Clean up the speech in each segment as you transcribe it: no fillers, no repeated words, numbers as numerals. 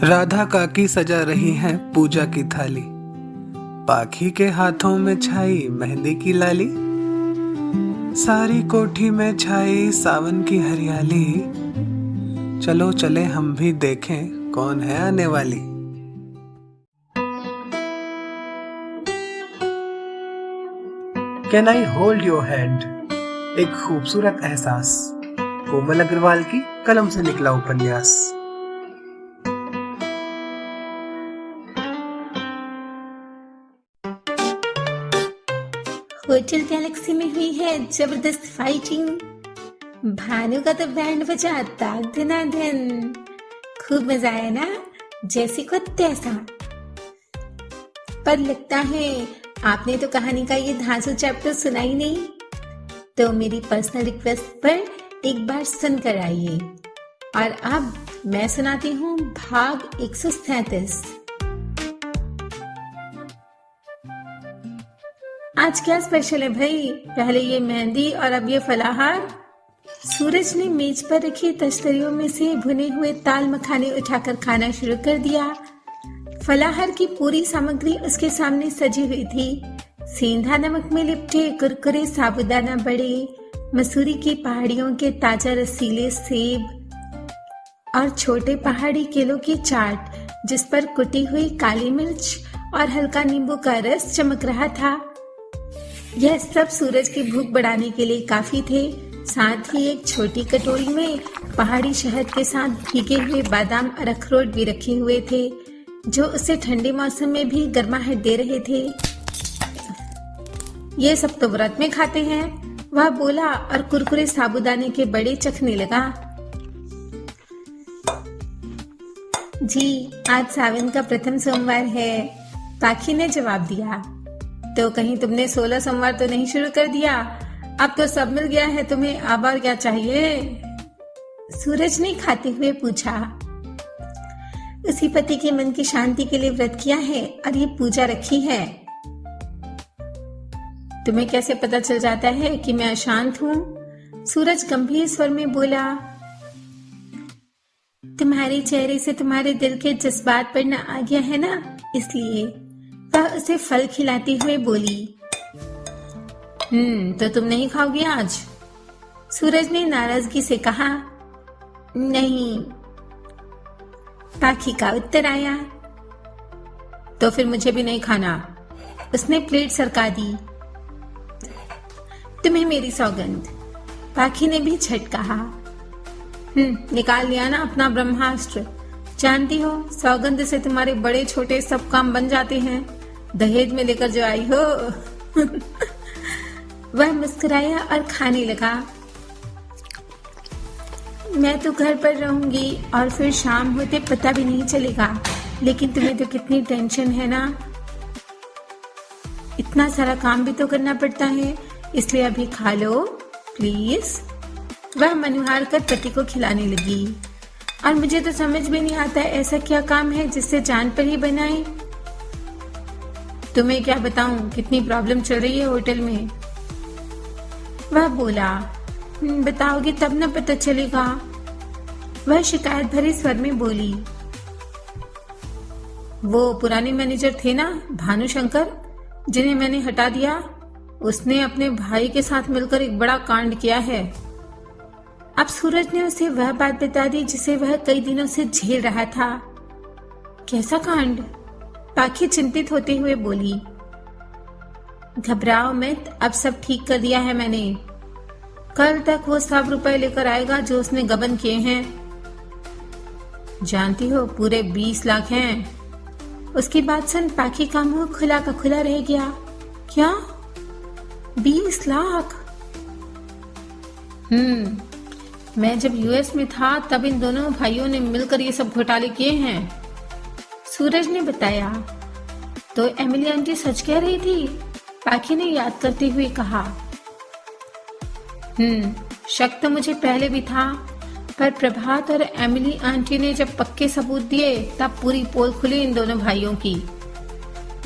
राधा काकी सजा रही हैं पूजा की थाली, पाखी के हाथों में छाई मेहंदी की लाली, सारी कोठी में छाई सावन की हरियाली। चलो चले हम भी देखें कौन है आने वाली। Can I hold your hand, एक खूबसूरत एहसास, कोमल अग्रवाल की कलम से निकला उपन्यास। होटल गैलेक्सी में हुई है जबरदस्त फाइटिंग। भानु का तो बैंड बजा ताक धनाधन। खूब मजा आया ना, जैसे को तैसा। पर लगता है आपने तो कहानी का ये धांसू चैप्टर सुना ही नहीं, तो मेरी पर्सनल रिक्वेस्ट पर एक बार सुनकर आइए। और अब मैं सुनाती हूँ भाग 137। आज क्या स्पेशल है भाई? पहले ये मेहंदी और अब ये फलाहार। सूरज ने मेज पर रखी तश्तरियों में से भुने हुए ताल मखाने उठाकर खाना शुरू कर दिया। फलाहार की पूरी सामग्री उसके सामने सजी हुई थी। सेंधा नमक में लिपटे कुरकुरे साबूदाना बड़े, मसूरी की पहाड़ियों के ताजा रसीले सेब और छोटे पहाड़ी केलों की चाट, जिस पर कुटी हुई काली मिर्च और हल्का नींबू का रस चमक रहा था। यह सब सूरज की भूख बढ़ाने के लिए काफी थे। साथ ही एक छोटी कटोरी में पहाड़ी शहद के साथ भीगे हुए बादाम और अखरोट भी रखे हुए थे, जो उसे ठंडे मौसम में भी गर्माहट दे रहे थे। ये सब तो व्रत में खाते हैं, वह बोला और कुरकुरे साबूदाने के बड़े चखने लगा। जी, आज सावन का प्रथम सोमवार है, पाखी ने जवाब दिया। तो कहीं तुमने 16 सोमवार तो नहीं शुरू कर दिया? अब तो सब मिल गया है तुम्हें, अब और क्या चाहिए? सूरज ने खाते हुए पूछा। उसी पति के मन की शांति के लिए व्रत किया है और ये पूजा रखी है। तुम्हें कैसे पता चल जाता है कि मैं अशांत हूँ? सूरज गंभीर स्वर में बोला। तुम्हारे चेहरे से तुम्हारे दिल के जज्बात पर न आ गया है ना, इसलिए। वह उसे फल खिलाते हुए बोली। तो तुम नहीं खाओगी आज? सूरज ने नाराजगी से कहा। नहीं, पाखी का उत्तर आया। तो फिर मुझे भी नहीं खाना। उसने प्लेट सरका दी। तुम्हें मेरी सौगंध, पाखी ने भी झट कहा। निकाल लिया ना अपना ब्रह्मास्त्र। जानती हो, सौगंध से तुम्हारे बड़े छोटे सब काम बन जाते हैं, दहेज में लेकर जो आई हो। वह मुस्कुराया और खाने लगा। मैं तो घर पर रहूंगी और फिर शाम होते पता भी नहीं चलेगा, लेकिन तुम्हें तो कितनी टेंशन है ना। इतना सारा काम भी तो करना पड़ता है, इसलिए अभी खा लो प्लीज। वह मनुहार कर पति को खिलाने लगी। और मुझे तो समझ में नहीं आता ऐसा क्या काम है जिससे जान पर ही बनाए। तुम्हें क्या बताऊं कितनी प्रॉब्लम चल रही है होटल में। वह बोला। बताओगे तब न पता चलेगा। वह शिकायत भरे स्वर में बोली। वो पुराने मैनेजर थे ना, भानुशंकर, जिन्हें मैंने हटा दिया, उसने अपने भाई के साथ मिलकर एक बड़ा कांड किया है। अब सूरज ने उसे वह बात बता दी जिसे वह कई दिनों से झेल रहा था। कैसा कांड? पाखी चिंतित होते हुए बोली। घबराओ मत, अब सब ठीक कर दिया है मैंने। कल तक वो सब रुपए लेकर आएगा जो उसने गबन किए हैं। जानती हो, पूरे 20 लाख हैं। उसकी बात सुन पाखी का मुंह खुला का खुला रह गया। क्या 20 लाख? मैं जब यूएस में था तब इन दोनों भाइयों ने मिलकर ये सब घोटाले किए हैं, सूरज ने बताया। तो एमिली आंटी सच कह रही थी? पाखी ने याद करते हुए कहा। शक तो मुझे पहले भी था, पर प्रभात और एमिली आंटी ने जब पक्के सबूत दिए तब पूरी पोल खुली इन दोनों भाइयों की।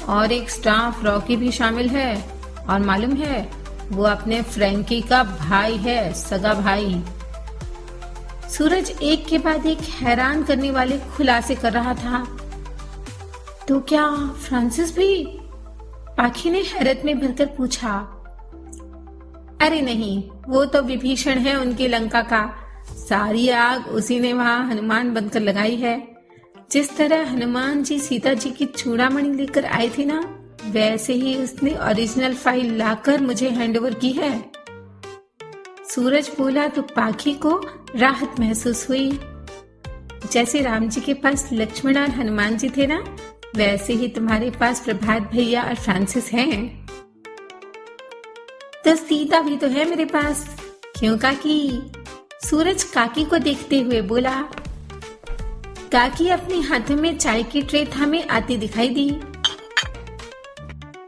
और एक स्टाफ रॉकी भी शामिल है, और मालूम है वो अपने फ्रैंकी का भाई है, सगा भाई। सूरज एक के बाद एक हैरान करने वाले खुलासे कर रहा था। तो क्या फ्रांसिस भी? पाखी ने हैरत में भरकर पूछा। अरे नहीं, वो तो विभीषण है उनकी लंका का। सारी आग उसी ने वहां हनुमान बनकर लगाई है। जिस तरह हनुमान जी सीता जी की चूड़ामणि लेकर आए थे ना, वैसे ही उसने ओरिजिनल फाइल लाकर मुझे हैंडओवर की है। सूरज बोला तो पाखी को राहत महसूस हुई। जैसे राम जी के पास लक्ष्मण और हनुमान जी थे ना, वैसे ही तुम्हारे पास प्रभात भैया और फ्रांसिस हैं। तो सीता भी तो है मेरे पास, क्यों काकी? सूरज काकी को देखते हुए बोला। काकी अपने हाथों में चाय की ट्रे थामे आती दिखाई दी।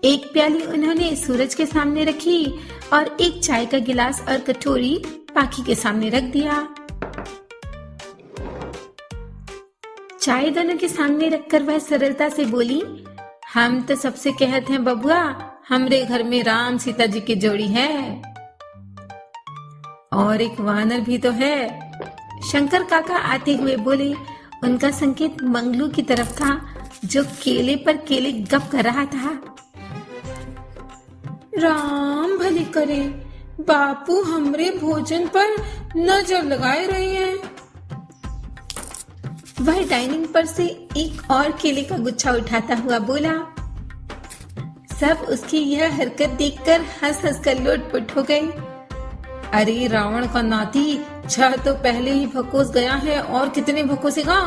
एक प्याली उन्होंने सूरज के सामने रखी और एक चाय का गिलास और कटोरी पाखी के सामने रख दिया। चाय दोनों के सामने रखकर वह सरलता से बोली, हम तो सबसे कहते हैं बबुआ, हमरे घर में राम सीता जी की जोड़ी है। और एक वानर भी तो है। शंकर काका आते हुए बोले। उनका संकेत मंगलू की तरफ था, जो केले पर केले गप कर रहा था। राम भली करे, बापू हमरे भोजन पर नजर लगाए रहे हैं। वह डाइनिंग पर से एक और केले का गुच्छा उठाता हुआ बोला। सब उसकी यह हरकत देखकर हंस हंस कर लोटपोट हो गए। अरे रावण का नाती, छह तो पहले ही भकोस गया है, और कितने भकोसेगा?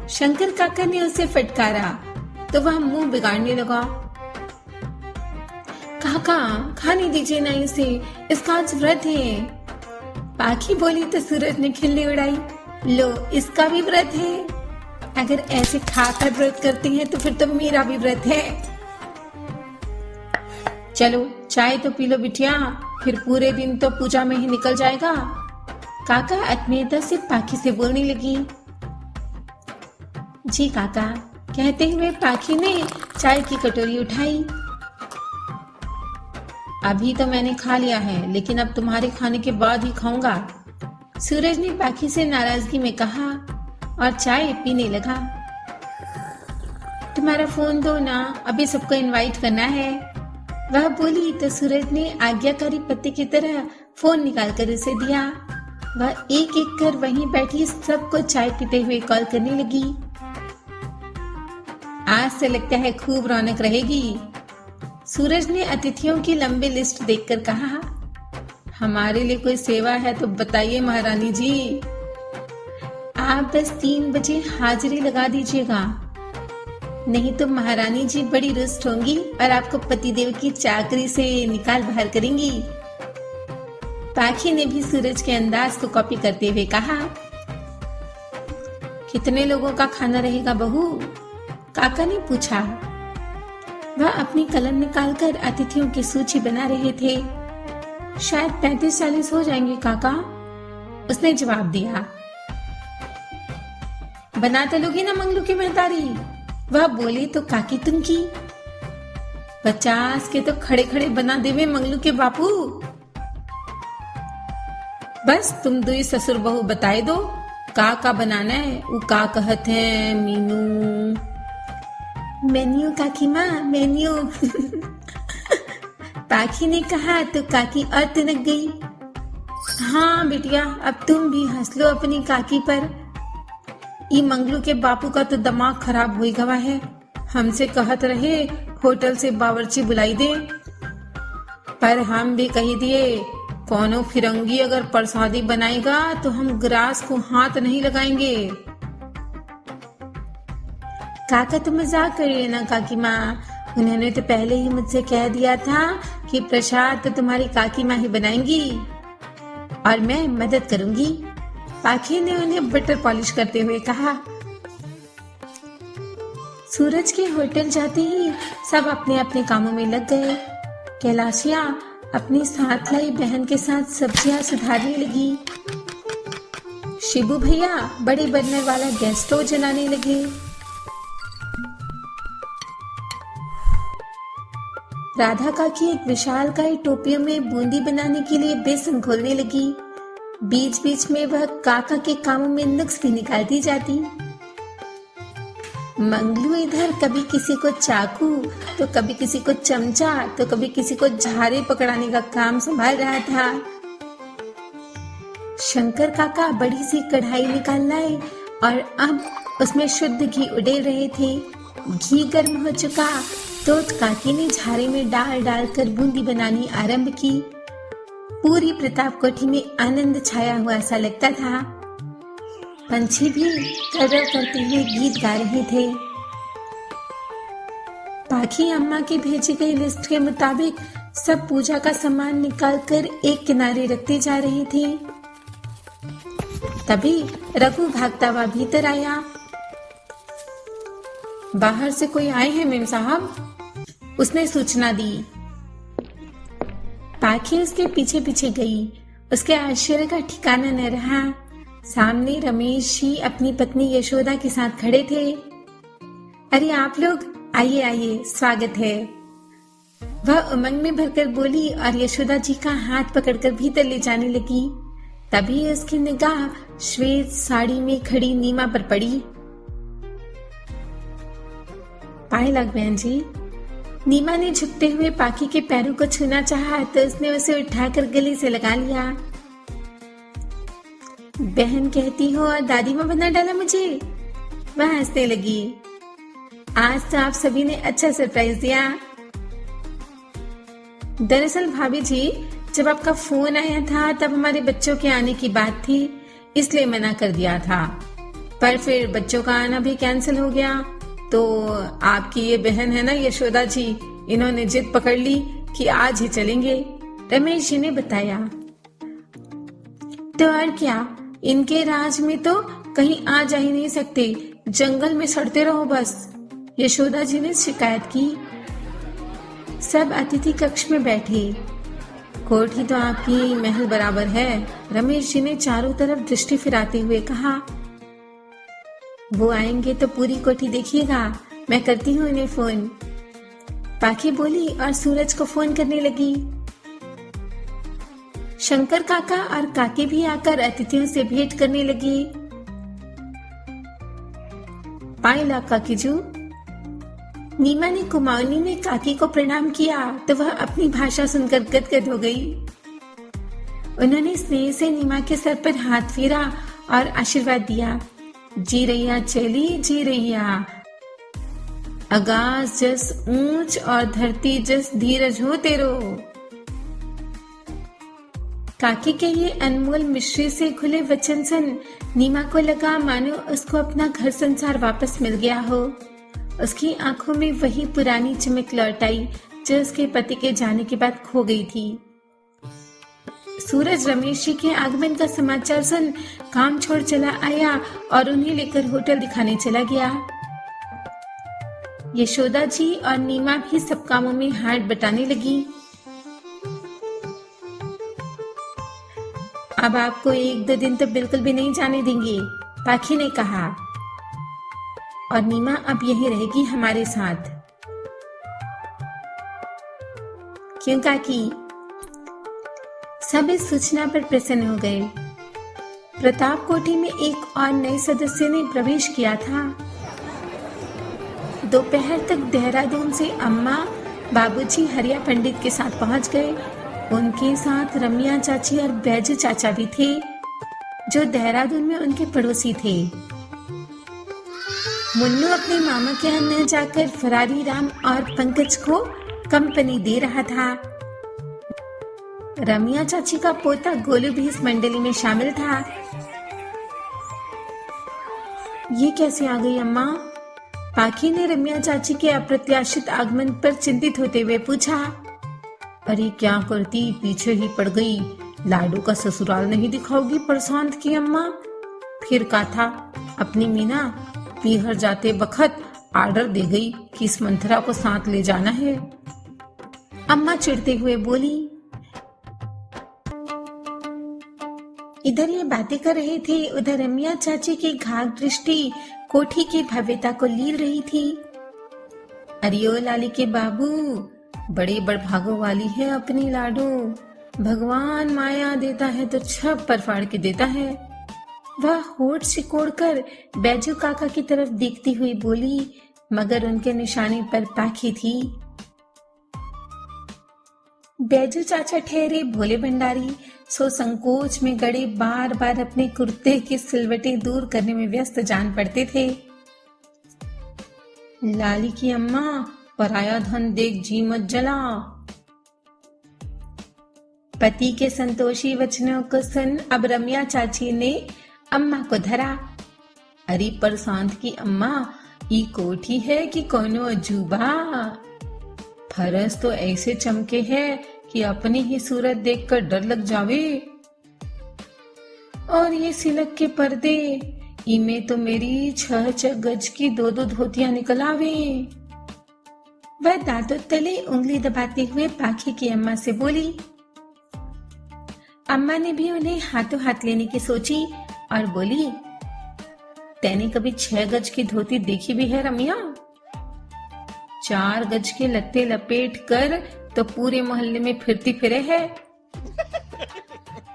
शंकर काका ने उसे फटकारा तो वह मुंह बिगाड़ने लगा। काका खाने दीजिए ना इसे, इसका आज व्रत है। पाखी बोली तो सूरज ने खिल्ली उड़ाई। लो, इसका भी व्रत है। अगर ऐसे खाकर व्रत करती हैं तो फिर तो मेरा भी व्रत है। चलो चाय तो पी लो बिटिया, फिर पूरे दिन तो पूजा में ही निकल जाएगा। काका आत्मीयता से पाखी से बोलने लगी। जी काका, कहते हुए पाखी ने चाय की कटोरी उठाई। अभी तो मैंने खा लिया है, लेकिन अब तुम्हारे खाने के बाद ही खाऊंगा, सूरज ने पाखी से नाराजगी में कहा और चाय पीने लगा। तुम्हारा फोन दो ना, अभी सबको इनवाइट करना है। वह बोली तो सूरज ने आज्ञाकारी पति की तरह फोन निकाल कर उसे दिया। वह एक एक कर वहीं बैठी सबको चाय पीते हुए कॉल करने लगी। आज से लगता है खूब रौनक रहेगी। सूरज ने अतिथियों की लंबी लिस्ट देखकर कहा। हमारे लिए कोई सेवा है तो बताइए महारानी जी। आप बस 3 बजे हाजिरी लगा दीजिएगा, नहीं तो महारानी जी बड़ी रुष्ट होंगी और आपको पतिदेव की चाकरी से निकाल बाहर करेंगी। पाखी ने भी सूरज के अंदाज को कॉपी करते हुए कहा। कितने लोगों का खाना रहेगा बहू? काका ने पूछा। वह अपनी कलम निकालकर अतिथियों की सूची बना रहे थे। शायद 35-40 हो जाएंगे काका, उसने जवाब दिया। बनाते लोगी ना मंगलू की महतारी? वह बोली तो काकी तुम की। 50 के तो खड़े खड़े बना देवे मंगलू के बापू। बस तुम 2 ससुर बहू बताए दो का बनाना है। वो का कहते हैं मीनू? मेन्यू काकी माँ, मेन्यू। पाखी ने कहा तो काकी और तिनक गई। हाँ बिटिया, अब तुम भी हंस लो अपनी काकी पर। ई मंगलू के बापू का तो दिमाग खराब हुई गवा है। हमसे कहत रहे होटल से बावर्ची बुलाई दे, पर हम भी कही दिए कौनो फिरंगी अगर प्रसादी बनाएगा तो हम ग्रास को हाथ नहीं लगाएंगे। काका तो मजाक कर रहे ना काकी माँ, उन्होंने तो पहले ही मुझसे कह दिया था कि प्रसाद तो तुम्हारी काकी माँ ही बनाएंगी और मैं मदद करूंगी। पाखी ने उन्हें बटर पॉलिश करते हुए कहा। सूरज के होटल जाते ही सब अपने अपने कामों में लग गए। कैलाशिया अपनी साथ लाई बहन के साथ सब्जियां सुधारने लगी। शिबू भैया बड़े बर्नर वाला गैस स्टोव जलाने लगे। राधा काकी एक विशाल काई टोपियों में बूंदी बनाने के लिए बेसन घोलने लगी। बीच बीच में वह काका के कामों में नुक्स भी निकालती जाती। मंगलू इधर कभी किसी को चाकू तो कभी किसी को चमचा तो कभी किसी को झारे पकड़ाने का काम संभाल रहा था। शंकर काका बड़ी सी कढ़ाई निकाल लाए और अब उसमें शुद्ध घी उड़ेल रहे थे। घी गर्म हो चुका तो काकी ने झारे में डाल डाल कर बूंदी बनानी आरंभ की। पूरी प्रताप कोठी में आनंद छाया हुआ सा लगता था। पंछी भी कलरव करते हुए गीत गा रहे थे। पाखी अम्मा की भेजी गई लिस्ट के मुताबिक सब पूजा का सामान निकालकर एक किनारे रखते जा रहे थे। तभी रघु भागता हुआ भीतर आया। बाहर से कोई आए हैं मेम साहब, उसने सूचना दी। पाखी उसके पीछे पीछे गई। उसके आश्चर्य का ठिकाना न रहा। सामने रमेश ही अपनी पत्नी यशोदा के साथ खड़े थे। अरे आप लोग आइए आइए, स्वागत है, वह उमंग में भरकर बोली और यशोदा जी का हाथ पकड़कर भीतर ले जाने लगी। तभी उसकी निगाह श्वेत साड़ी में खड़ी नीमा पर पड़ी। पाए लग बहन जी। नीमा ने झुकते हुए पाखी के पैरों को छूना चाहा तो उसने उसे उठाकर गले से लगा लिया। बहन कहती हो और दादी माँ बना डाला मुझे, वह हंसने लगी। आज तो आप सभी ने अच्छा सरप्राइज दिया। दरअसल भाभी जी, जब आपका फोन आया था तब हमारे बच्चों के आने की बात थी, इसलिए मना कर दिया था, पर फिर बच्चों का आना भी कैंसिल हो गया। तो आपकी ये बहन है ना यशोदा जी, इन्होंने जिद पकड़ ली कि आज ही चलेंगे, रमेश जी ने बताया। तो और क्या, इनके राज में तो कहीं आ जा ही नहीं सकते, जंगल में सड़ते रहो बस, यशोदा जी ने शिकायत की। सब अतिथि कक्ष में बैठे। कोठी तो आपकी महल बराबर है, रमेश जी ने चारों तरफ दृष्टि फिराते हुए कहा। वो आएंगे तो पूरी कोठी देखिएगा, मैं करती हूँ इन्हें फोन, पाखी बोली और सूरज को फोन करने लगी। शंकर काका और काकी भी आकर अतिथियों से भेंट करने लगे। पायला काकीजू। नीमा ने कुमाऊनी में काकी को प्रणाम किया तो वह अपनी भाषा सुनकर गदगद हो गई। उन्होंने स्नेह से नीमा के सर पर हाथ फेरा और आशीर्वाद दिया। जी रैया चली, जी रैया, आकाश जस ऊंच और धरती जस धीरज हो तेरो। काकी के ये अनमोल मिश्री से खुले वचन सुन नीमा को लगा मानो उसको अपना घर संसार वापस मिल गया हो। उसकी आंखों में वही पुरानी चमक लौट आई जो उसके पति के जाने के बाद खो गई थी। सूरज रमेश जी के आगमन का समाचार सुन काम छोड़ चला आया और उन्हें लेकर होटल दिखाने चला गया। यशोदा जी और नीमा भी सब कामों में हाथ बटाने लगी। अब आपको 1-2 दिन तो बिल्कुल भी नहीं जाने देंगे, पाखी ने कहा, और नीमा अब यहीं रहेगी हमारे साथ। क्यों काकी? सब इस सूचना पर प्रसन्न हो गए। प्रताप कोठी में एक और नए सदस्य ने प्रवेश किया था। दोपहर तक देहरादून से अम्मा बाबूजी हरिया पंडित के साथ पहुंच गए। उनके साथ रमिया चाची और बैजू चाचा भी थे, जो देहरादून में उनके पड़ोसी थे। मुन्नू अपने मामा के यहाँ न जाकर फरारी राम और पंकज को कंपनी दे रहा था। रमिया चाची का पोता गोलू भी इस मंडली में शामिल था। ये कैसे आ गई अम्मा? पाखी ने रमिया चाची के अप्रत्याशित आगमन पर चिंतित होते हुए पूछा। अरे क्या करती, पीछे ही पड़ गई, लाडू का ससुराल नहीं दिखाओगी प्रशांत की अम्मा? फिर कहा था अपनी मीना पीहर जाते बखत आर्डर दे गई कि इस मंथरा को साथ ले जाना है। अम्मा चिढ़ते हुए बोली। इधर ये बातें कर रहे थे, उधर रमिया चाची की घाघ दृष्टि कोठी की भव्यता को लील रही थी। अरे ओ लाली के बाबू, बड़े बड़भागों वाली है अपनी लाडू, भगवान माया देता है तो छप्पर फाड़ के देता है। वह होठ सिकोड़कर बैजू काका की तरफ देखती हुई बोली, मगर उनके निशाने पर पाखी थी। बैजू चाचा ठहरे भोले भंडारी, सो संकोच में गड़े बार बार अपने कुर्ते की सिलवटें दूर करने में व्यस्त जान पड़ते थे। लाली की अम्मा, पराया धन देख जी मत जला। पति के संतोषी वचनों को सुन अब रम्या चाची ने अम्मा को धरा। अरे प्रशांत की अम्मा, ई कोठी है कि कोनो अजूबा? फरस तो ऐसे चमके है कि अपनी ही सूरत देखकर डर लग जावे। और ये सिलक के पर्दे, इमे तो मेरी 6 गज की 2 धोतियां निकल आवे। वह दांतों तले उंगली दबाते हुए पाखी की अम्मा से बोली। अम्मा ने भी उन्हें हाथों हाथ लेने की सोची और बोली, तैने कभी 6 गज की धोती देखी भी है रमिया? 4 गज के लत्ते लपेट कर तो पूरे मोहल्ले में फिरती फिरे है।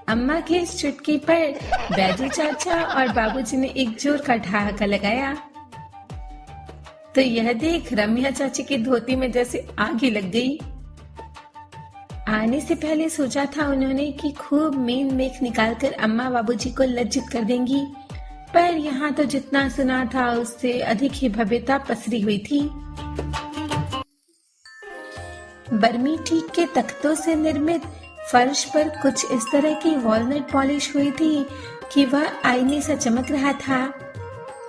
अम्मा के इस चुटकी पर बैजू चाचा और बाबूजी ने एक जोर का ठहाका लगाया। तो यह देख रमिया चाची की धोती में जैसे आग ही लग गई। आने से पहले सोचा था उन्होंने कि खूब मीन मेख निकालकर अम्मा बाबूजी को लज्जित कर देंगी, पर यहाँ तो जितना सुना था उससे अधिक ही भव्यता पसरी हुई थी। बर्मी टीक के तख्तों से निर्मित फर्श पर कुछ इस तरह की वॉलनट पॉलिश हुई थी कि वह आईने सा चमक रहा था।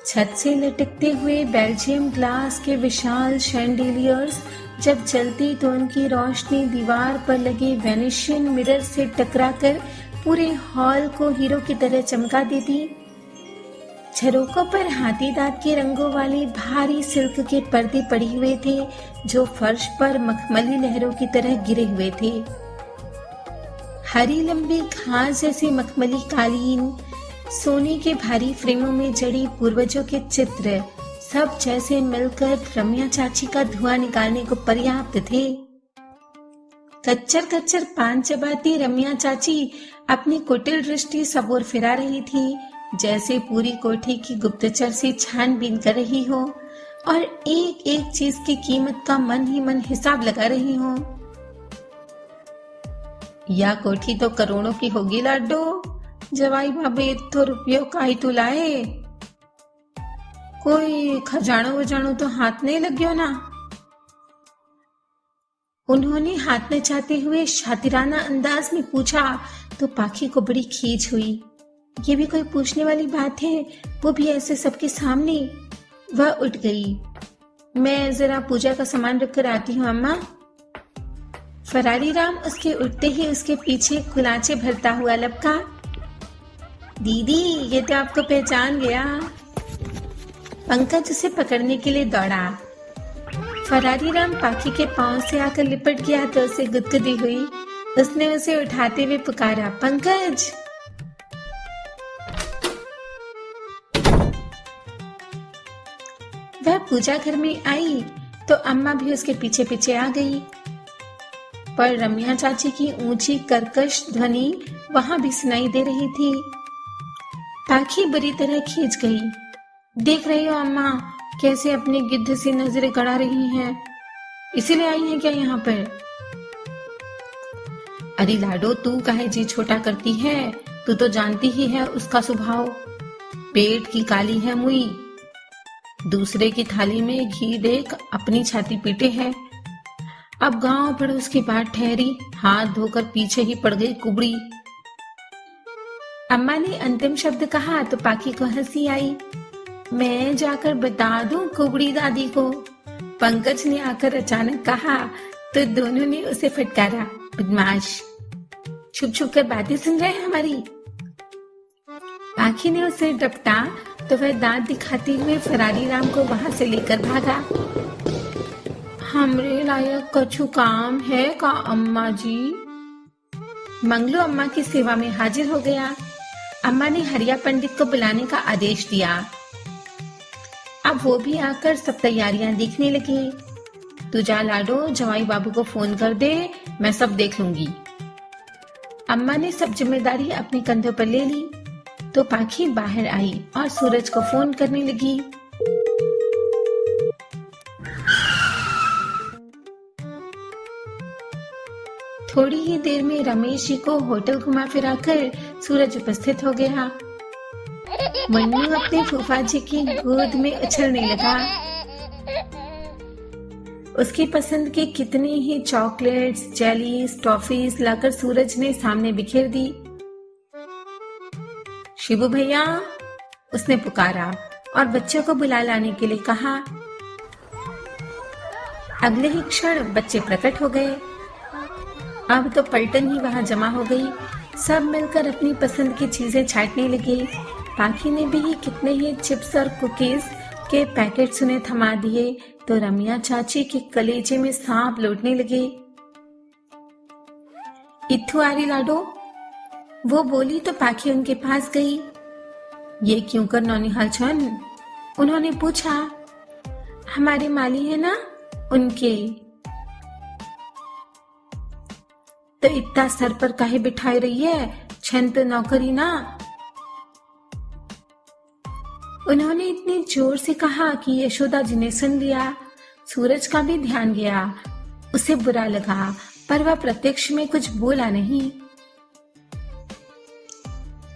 छत से लटकते हुए बेल्जियम ग्लास के विशाल शैंडिलियर्स जब जलती तो उनकी रोशनी दीवार पर लगे वेनिशियन मिरर से टकराकर पूरे हॉल को हीरो की तरह चमका देती। झरोकों पर हाथी दांत के रंगों वाले भारी सिल्क के पर्दे पड़े हुए थे जो फर्श पर मखमली लहरों की तरह गिरे हुए थे। हरी लंबी घास जैसी मखमली कालीन, सोने के भारी फ्रेमों में जड़ी पूर्वजों के चित्र, सब जैसे मिलकर रम्या चाची का धुआं निकालने को पर्याप्त थे। कच्चर कच्चर पान चबाती रम्या चाची अपनी कुटिल दृष्टि सबोर फिरा रही थी, जैसे पूरी कोठी की गुप्तचर से छानबीन कर रही हो और एक एक चीज की कीमत का मन ही मन हिसाब लगा रही हो। या कोठी तो करोड़ों की होगी लाडो, जवाई भाभी तो रुपयों का ही तो लाए, कोई खजानो वजानो तो हाथ नहीं लग गयो ना। उन्होंने हाथ नचाते हुए शातिराना अंदाज में पूछा तो पाखी को बड़ी खींच हुई। ये भी कोई पूछने वाली बात है, वो भी ऐसे सबके सामने। वह उठ गई। मैं जरा पूजा का सामान रख कर आती हूँ अम्मा। फरारी राम उसके उठते ही उसके पीछे कुलाचे भरता हुआ लपका। दीदी, ये तो आपको पहचान गया। पंकज उसे पकड़ने के लिए दौड़ा। फरारी राम पाखी के पांव से आकर लिपट गया तो उसे गुदगुदी हुई। उसने उसे उठाते हुए पुकारा, पंकज। वह पूजा घर में आई तो अम्मा भी उसके पीछे पीछे आ गई, पर रम्या चाची की ऊंची कर्कश ध्वनि वहां भी सुनाई दे रही थी। पाखी बुरी तरह खींच गई। देख रही हो अम्मा, कैसे अपनी गिद्ध सी नजरें गड़ा रही हैं, इसीलिए आई हैं क्या यहाँ पर? अरे लाडो, तू काहे जी छोटा करती है, तू तो जानती ही है उसका स्वभाव। पेट की काली है मुई, दूसरे की थाली में घी देख अपनी छाती पीटे है। अब गांव पड़ोस की बात ठहरी, हाथ धोकर पीछे ही पड़ गई कुबड़ी। अम्मा ने अंतिम शब्द कहा तो पाखी को हंसी आई। मैं जाकर बता दूं कुबड़ी दादी को, पंकज ने आकर अचानक कहा तो दोनों ने उसे फटकारा। बदमाश, छुप छुप कर बातें सुन रहे हैं हमारी। पाखी ने उसे डपटा तो वह दांत दिखाते हुए फरारी राम को वहां से लेकर भागा। हमरे लायक कछु काम है का अम्मा जी? मंगलू अम्मा की सेवा में हाजिर हो गया। अम्मा ने हरिया पंडित को बुलाने का आदेश दिया। अब वो भी आकर सब तैयारियां देखने लगे। तू जा लाडो, जवाई बाबू को फोन कर दे, मैं सब देख लूंगी। अम्मा ने सब जिम्मेदारी अपने कंधों पर ले ली तो पाखी बाहर आई और सूरज को फोन करने लगी। थोड़ी ही देर में रमेश जी को होटल घुमा फिराकर सूरज उपस्थित हो गया। मन्नू अपने फूफा जी की गोद में उछलने लगा। उसकी पसंद के कितने ही चॉकलेट्स, जेलीज, टॉफीज लाकर सूरज ने सामने बिखेर दी। शिबू भैया, उसने पुकारा और बच्चों को बुला लाने के लिए कहा। अगले ही क्षण बच्चे प्रकट हो गए। अब तो पलटन ही वहां जमा हो गई। सब मिलकर अपनी पसंद की चीजें छांटने लगे। पाखी ने भी कितने ही चिप्स और कुकीज के पैकेट्स उन्हें थमा दिए तो रमिया चाची के कलेजे में सांप लौटने लगे। इत्थु आरी लाडो, वो बोली तो पाखी उनके पास गई। ये क्यों कर नौनिहाल छन? उन्होंने पूछा। हमारे माली है ना, उनके। तो इतना सर पर काहे बिठाई रही है? छन तो नौकरी ना। उन्होंने इतने जोर से कहा कि यशोदा जी ने सुन लिया। सूरज का भी ध्यान गया। उसे बुरा लगा पर वह प्रत्यक्ष में कुछ बोला नहीं।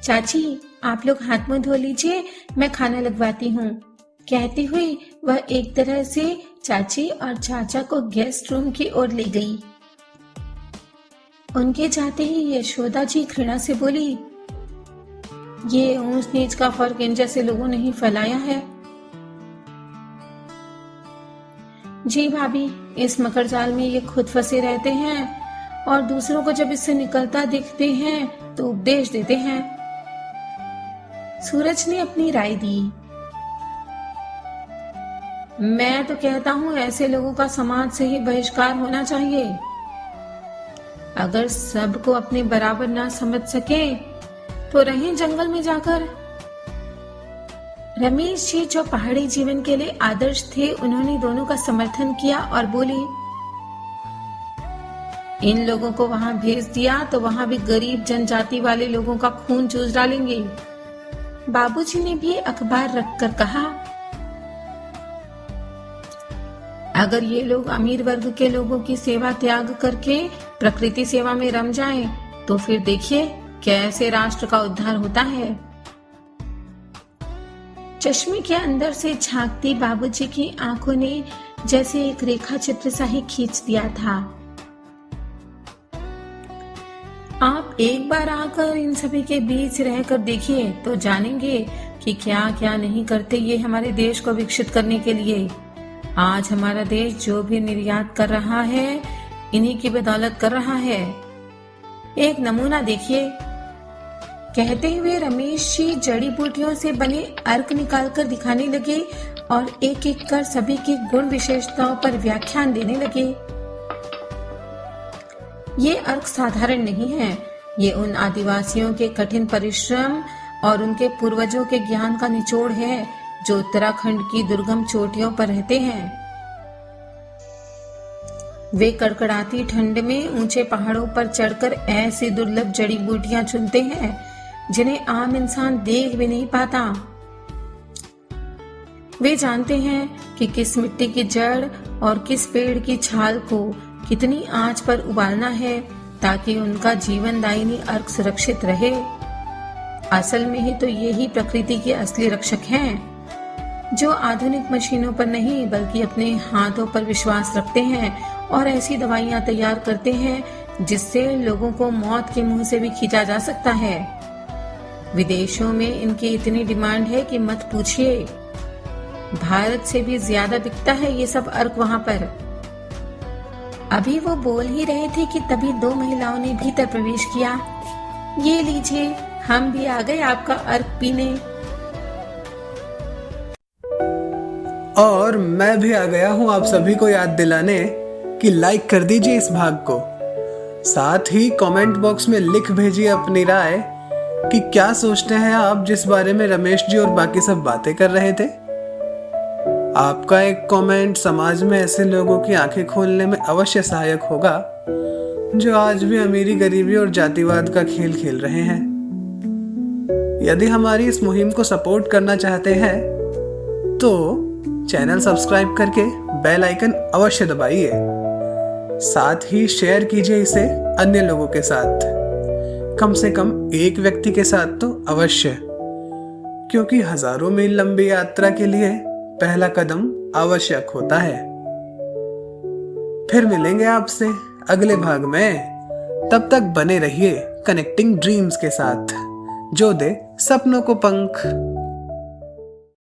चाची, आप लोग हाथ मुंह धो लीजिए, मैं खाना लगवाती हूँ, कहती हुई वह एक तरह से चाची और चाचा को गेस्ट रूम की ओर ले गई। उनके जाते ही यशोदा जी घृणा से बोली, ये ऊंच नीच का फर्क इन जैसे लोगों ने ही फैलाया है। जी भाभी, इस मकर जाल में ये खुद फंसे रहते हैं और दूसरों को जब इससे निकलता दिखते हैं तो उपदेश देते हैं। सूरज ने अपनी राय दी। मैं तो कहता हूँ ऐसे लोगों का समाज से ही बहिष्कार होना चाहिए। अगर सबको अपने बराबर ना समझ सके तो रहें जंगल में जाकर। रमेश जी जो पहाड़ी जीवन के लिए आदर्श थे, उन्होंने दोनों का समर्थन किया और बोले, इन लोगों को वहां भेज दिया तो वहां भी गरीब जनजाति वाले लोगों का खून चूस डालेंगे। बाबूजी ने भी अखबार रखकर कहा, अगर ये लोग अमीर वर्ग के लोगों की सेवा त्याग करके प्रकृति सेवा में रम जाएं, तो फिर देखिए कैसे राष्ट्र का उद्धार होता है। चश्मे के अंदर से झांकती बाबूजी की आंखों ने जैसे एक रेखा चित्र सा ही खींच दिया था। आप एक बार आकर इन सभी के बीच रहकर देखिए तो जानेंगे कि क्या क्या नहीं करते ये हमारे देश को विकसित करने के लिए। आज हमारा देश जो भी निर्यात कर रहा है, इन्हीं की बदौलत कर रहा है। एक नमूना देखिए। कहते हुए रमेश जी जड़ी बूटियों से बने अर्क निकालकर दिखाने लगे और एक एक कर सभी की गुण विशेषताओं पर व्याख्यान देने लगे। ये अर्क साधारण नहीं है। ये उन आदिवासियों के कठिन परिश्रम और उनके पूर्वजों के ज्ञान का निचोड़ है जो उत्तराखंड की दुर्गम चोटियों पर रहते हैं। वे कड़कड़ाती ठंड में ऊंचे पहाड़ों पर चढ़कर ऐसी दुर्लभ जड़ी बूटियां चुनते हैं जिन्हें आम इंसान देख भी नहीं पाता। वे जानते हैं कि किस मिट्टी की जड़ और किस पेड़ की छाल को कितनी आंच पर उबालना है ताकि उनका जीवन दायिनी अर्क सुरक्षित रहे। असल में ही तो यही प्रकृति के असली रक्षक हैं, जो आधुनिक मशीनों पर नहीं बल्कि अपने हाथों पर विश्वास रखते हैं और ऐसी दवाइयां तैयार करते हैं जिससे लोगों को मौत के मुंह से भी खींचा जा सकता है। विदेशों में इनकी इतनी डिमांड है कि मत पूछिए। भारत से भी ज्यादा बिकता है ये सब अर्क वहां पर। अभी वो बोल ही रहे थे कि तभी दो महिलाओं ने भीतर प्रवेश किया। ये लीजिए, हम भी आ गए आपका अर्क पीने। और मैं भी आ गया हूं आप सभी को याद दिलाने कि लाइक कर दीजिए इस भाग को। साथ ही कमेंट बॉक्स में लिख भेजिए अपनी राय कि क्या सोचते हैं आप जिस बारे में रमेश जी और बाकी सब बातें कर रहे थे। आपका एक कमेंट समाज में ऐसे लोगों की आंखें खोलने में अवश्य सहायक होगा। जो आज भी अमीरी गरीबी और जातिवाद का खेल खेल रहे हैं। यदि हमारी इस मुहिम को सपोर्ट करना चाहते हैं तो चैनल सब्सक्राइब करके बेल आइकन अवश्य दबाइए। साथ ही शेयर कीजिए इसे अन्य लोगों के साथ, कम से कम एक व्यक्ति के साथ तो अवश्य, क्योंकि हजारों मील लंबी यात्रा के लिए पहला कदम आवश्यक होता है। फिर मिलेंगे आपसे अगले भाग में। तब तक बने रहिए कनेक्टिंग ड्रीम्स के साथ, जो दे सपनों को पंख।